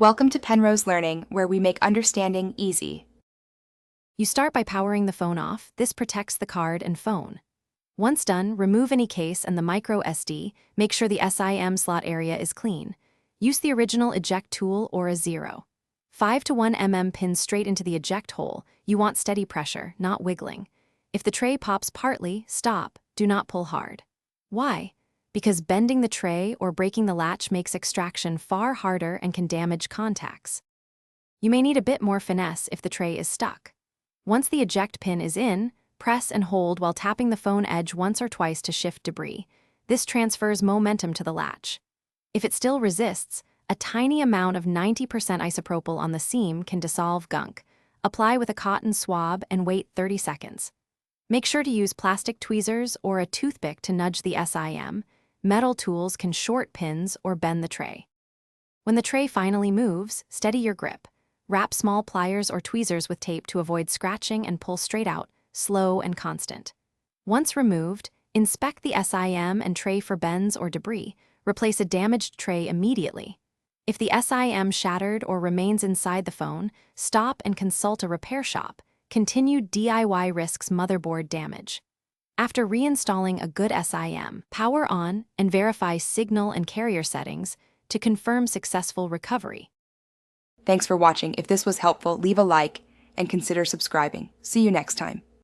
Welcome to Penrose Learning, where we make understanding easy. You start by powering the phone off. This protects the card and phone. Once done, remove any case and the micro SD. Make sure the SIM slot area is clean. Use the original eject tool or a 0.5 to 1 mm pin straight into the eject hole. You want steady pressure, not wiggling. If the tray pops partly, stop. Do not pull hard. Why? Because bending the tray or breaking the latch makes extraction far harder and can damage contacts. You may need a bit more finesse if the tray is stuck. Once the eject pin is in, press and hold while tapping the phone edge once or twice to shift debris. This transfers momentum to the latch. If it still resists, a tiny amount of 90% isopropyl on the seam can dissolve gunk. Apply with a cotton swab and wait 30 seconds. Make sure to use plastic tweezers or a toothpick to nudge the SIM. Metal tools can short pins or bend the tray. When the tray finally moves, steady your grip. Wrap small pliers or tweezers with tape to avoid scratching and pull straight out, slow and constant. Once removed, inspect the SIM and tray for bends or debris. Replace a damaged tray immediately. If the SIM shattered or remains inside the phone, stop and consult a repair shop. Continued DIY risks motherboard damage. After reinstalling a good SIM, power on and verify signal and carrier settings to confirm successful recovery. Thanks for watching. If this was helpful, leave a like and consider subscribing. See you next time.